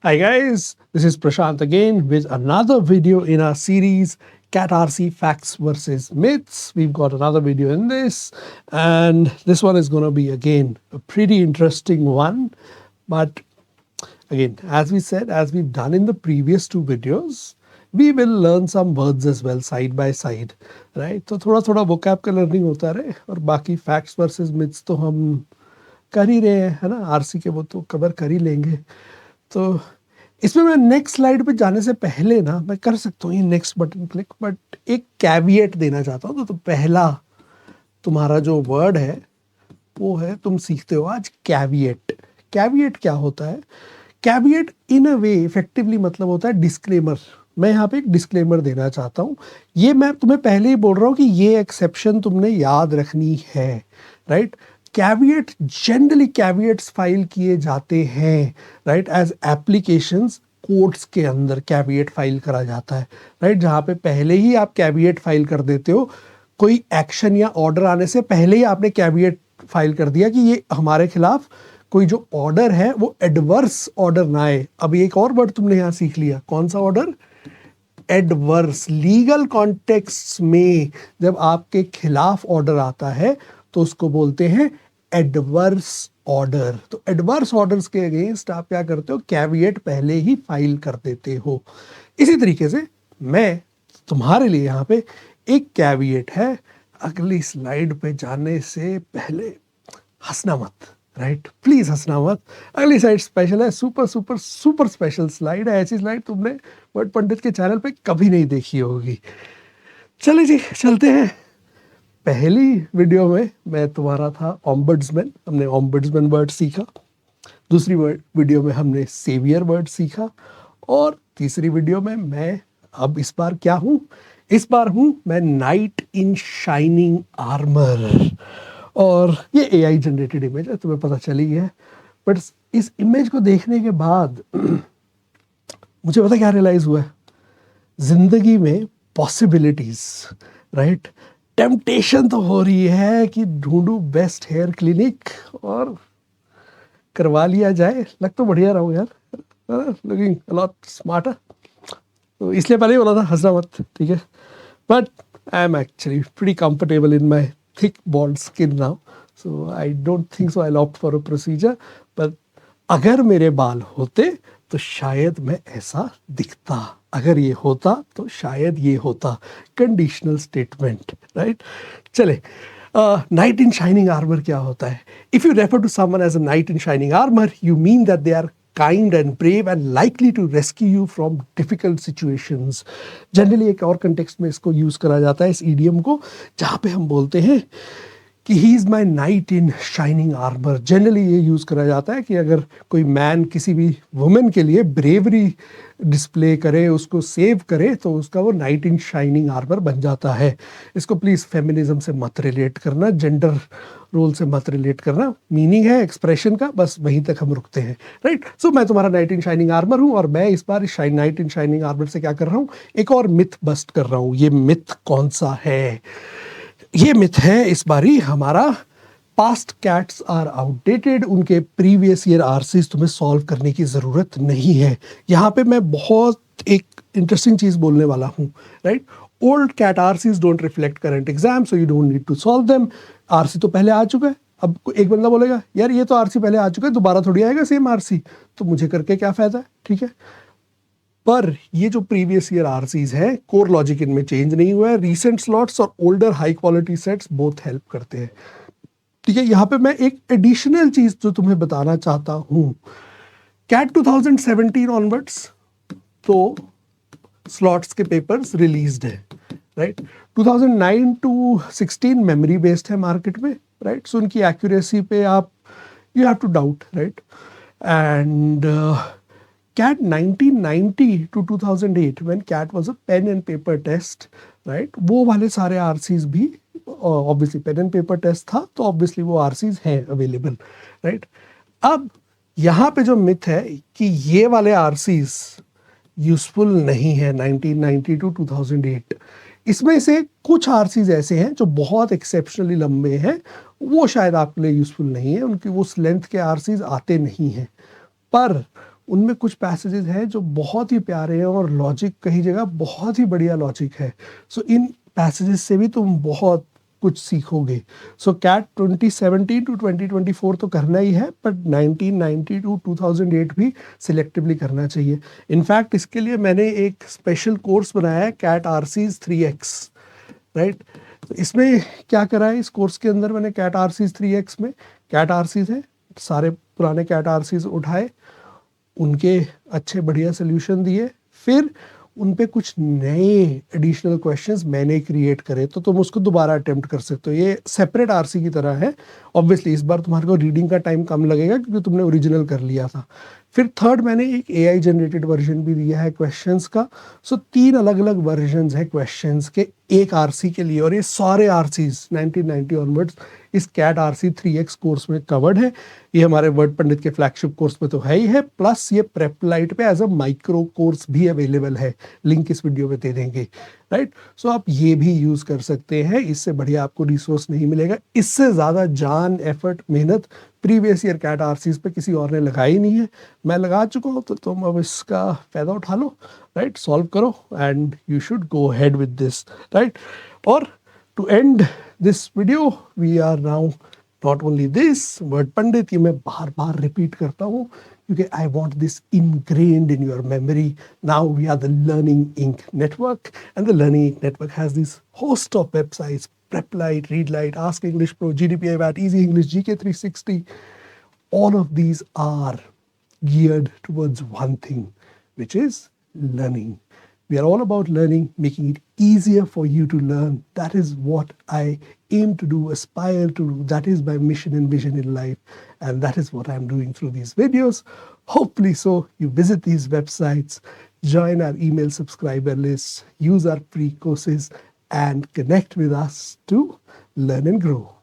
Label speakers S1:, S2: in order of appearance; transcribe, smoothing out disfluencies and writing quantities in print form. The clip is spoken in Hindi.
S1: Hi guys, this is Prashant again with another video in our series Cat RC Facts versus Myths. We've got another video in this, and this one is going to be again a pretty interesting one. But again, as we said, as we've done in the previous two videos, we will learn some words as well side by side, right? तो थोड़ा थोड़ा vocab का learning होता रहे और बाकी facts versus myths तो हम कर ही रहे हैं, है ना? आरसी के वो तो कवर कर ही लेंगे. तो इसमें मैं नेक्स्ट स्लाइड पे जाने से पहले ना मैं कर सकता हूँ ये नेक्स्ट बटन क्लिक, बट एक कैविएट देना चाहता हूँ. तो पहला तुम्हारा जो वर्ड है वो है, तुम सीखते हो आज कैविएट. कैविएट क्या होता है? कैविएट इन अ वे इफेक्टिवली मतलब होता है डिस्क्लेमर. मैं यहाँ पे एक डिस्क्लेमर देना चाहता हूँ. ये मैं तुम्हें पहले ही बोल रहा हूँ कि ये एक्सेप्शन तुमने याद रखनी है, राइट? कैविएट जनरली कैविएट्स फाइल किए जाते हैं, राइट, एज एप्लीकेशंस. कोर्ट्स के अंदर कैविएट फाइल करा जाता है, राइट, जहाँ पे पहले ही आप कैविएट फाइल कर देते हो. कोई एक्शन या ऑर्डर आने से पहले ही आपने कैविएट फाइल कर दिया कि ये हमारे खिलाफ कोई जो ऑर्डर है वो एडवर्स ऑर्डर ना आए. अब एक और वर्ड तुमने यहाँ सीख लिया. कौन सा ऑर्डर? एडवर्स. लीगल कॉन्टेक्स्ट में जब आपके खिलाफ ऑर्डर आता है तो उसको बोलते हैं एडवर्स ऑर्डर. तो एडवर्स ऑर्डर्स के अगेंस्ट आप क्या करते हो? कैविएट पहले ही फाइल कर देते हो. इसी तरीके से मैं तुम्हारे लिए यहाँ पे एक कैविएट है. अगली स्लाइड पे जाने से पहले हंसना मत, राइट? प्लीज हंसना मत. अगली स्लाइड स्पेशल है, super super super special slide है. ऐसी स्लाइड तुमने वर्ड पंडित के चैनल पे कभी नहीं देखी होगी. चले जी, चलते हैं. पहली वीडियो में मैं तुम्हारा था ऑम्बड्समैन. हमने ऑम्बड्समैन वर्ड सीखा. दूसरी वीडियो में हमने सेवियर वर्ड सीखा. और तीसरी वीडियो में मैं अब इस बार क्या हूँ? इस बार हूँ मैं नाइट इन शाइनिंग आर्मर. और ये एआई जनरेटेड इमेज है, तुम्हें पता चली है. बट इस इमेज को देखने के बाद मुझे पता क्या रियलाइज हुआ है? जिंदगी में पॉसिबिलिटीज, राइट? टेम्पटेशन तो हो रही है कि ढूंढूं बेस्ट हेयर क्लिनिक और करवा लिया जाए. लग तो बढ़िया रहा हूँ यार, लुकिंग अ लॉट स्मार्टर. तो इसलिए पहले ही बोला था हंसना मत, ठीक है? But I am actually pretty comfortable in my thick bald skin now, so I don't think so I opt for a procedure. But अगर मेरे बाल होते तो शायद मैं ऐसा दिखता. अगर ये होता तो शायद ये होता. Conditional statement, right? चले, नाइट इन शाइनिंग आर्मर क्या होता है? If you refer to someone as a knight in shining armour, you mean that they are kind and brave and likely to rescue you from difficult situations. Generally एक और कंटेक्स्ट में इसको यूज करा जाता है, इस इडियम को, जहाँ पे हम बोलते हैं कि he is my night in shining armour. Generally ये यूज़ करा जाता है कि अगर कोई मैन किसी भी वुमेन के लिए ब्रेवरी डिस्प्ले करे, उसको सेव करे, तो उसका वो नाइट इन शाइनिंग आर्मर बन जाता है. इसको प्लीज़ फेमिनिज्म से मत रिलेट करना, जेंडर रोल से मत रिलेट करना. मीनिंग है एक्सप्रेशन का, बस वहीं तक हम रुकते हैं, राइट? सो मैं तुम्हारा नाइट इन शाइनिंग आर्मर हूँ और मैं इस बार इस नाइट इन शाइनिंग आर्मर से क्या कर रहा हूँ? एक और मिथ बस्ट कर रहा हूँ. ये मिथ कौन सा है? ये मिथ है इस बारी हमारा पास्ट कैट्स आर आउटडेटेड. उनके प्रीवियस ईयर आरसीज तुम्हें सॉल्व करने की ज़रूरत नहीं है. यहाँ पे मैं बहुत एक इंटरेस्टिंग चीज़ बोलने वाला हूँ, right? Old CAT RCs don't reflect current exam, so you don't need to solve them. RC तो पहले आ चुका है. अब एक बंदा बोलेगा यार ये तो आरसी पहले आ चुका है, दोबारा थोड़ी आएगा सेम आरसी, तो मुझे करके क्या फ़ायदा है? ठीक है, पर ये जो प्रीवियस ईयर आरसीज है, कोर लॉजिक इनमें चेंज नहीं हुआ है. रीसेंट स्लॉट्स और older high quality sets both help करते हैं, ठीक है? यहाँ पे मैं एक एडिशनल चीज जो तुम्हें बताना चाहता हूँ. कैट 2017 ऑनवर्ड्स तो स्लॉट्स के पेपर्स रिलीज्ड है, राइट? 2009 टू 16 मेमोरी बेस्ड है मार्केट में, राइट? सो उनकी एक्यूरेसी पे आप you have to doubt, right? And CAT 1990 to 2008 when CAT was a pen and paper test, right? वो वाले सारे RCs भी obviously pen and paper test था, तो ऑब्वियसली वो RCs हैं अवेलेबल, राइट? अब यहाँ पे जो मिथ है कि ये वाले RCs यूजफुल नहीं है 1990 टू 2008, इसमें से कुछ RCs ऐसे हैं जो बहुत एक्सेप्शनली लंबे हैं, वो शायद आपके लिए यूजफुल नहीं है. उनकी उस लेंथ के RCs आते नहीं हैं. पर उनमें कुछ पैसेजेस हैं जो बहुत ही प्यारे हैं और लॉजिक कई जगह बहुत ही बढ़िया लॉजिक है। सो इन पैसेजेस से भी तुम बहुत कुछ सीखोगे। सो कैट 2017 टू 2024 तो करना ही है, बट 1990 टू 2008 भी सिलेक्टिवली करना चाहिए। इनफैक्ट इसके लिए मैंने एक स्पेशल कोर्स बनाया है, कैट आरसीज 3x, राइट। तो इसमें क्या करा है, इस कोर्स के अंदर मैंने कैट आरसीज 3x में कैट आरसीज है, सारे पुराने कैट आरसीज उठाए, उनके अच्छे बढ़िया सोल्यूशन दिए, फिर उन पे कुछ नए एडिशनल क्वेश्चंस मैंने क्रिएट करे, तो तुम उसको दोबारा अटेम्प्ट कर सकते हो। ये सेपरेट आरसी की तरह है। ऑब्वियसली इस बार तुम्हारे को रीडिंग का टाइम कम लगेगा क्योंकि तुमने ओरिजिनल कर लिया था। फिर थर्ड मैंने एक एआई जनरेटेड वर्जन भी दिया है क्वेश्चंस का। सो 3 अलग अलग वर्जन्स हैं क्वेश्चंस के एक आरसी के लिए, और ये सारे आरसीज 1990 ऑनवर्ड्स इस कैट आरसी 3x कोर्स में कवर्ड है। ये हमारे वर्ड पंडित के फ्लैगशिप कोर्स में तो है ही है, प्लस ये प्रेपलाइट पे एज अ माइक्रो कोर्स भी अवेलेबल है, लिंक इस वीडियो में दे देंगे, राइट। सो आप ये भी यूज़ कर सकते हैं, इससे बढ़िया आपको रिसोर्स नहीं मिलेगा। इससे ज़्यादा जान, एफर्ट, मेहनत प्रीवियस ईयर कैट आरसीज पे किसी और ने लगाई नहीं है, मैं लगा चुका हूँ। तो तुम अब इसका फ़ायदा उठा लो, राइट, सॉल्व करो, and you should go head with this, right. और to end this video we are now not only this Wordpandit, ये मैं बार बार रिपीट करता हूँ क्योंकि I want this ingrained in your memory. Now we are the learning ink network, and the learning ink network has this host of websites: Preplight, Readlight, Ask English Pro, GDPI VAT, Easy English, GK360. All of these are geared towards one thing, which is learning. We are all about learning, making it easier for you to learn. That is what I aim to do, aspire to do. That is my mission and vision in life. And that is what I'm doing through these videos. Hopefully so, you visit these websites, join our email subscriber list, use our free courses, and connect with us to learn and grow.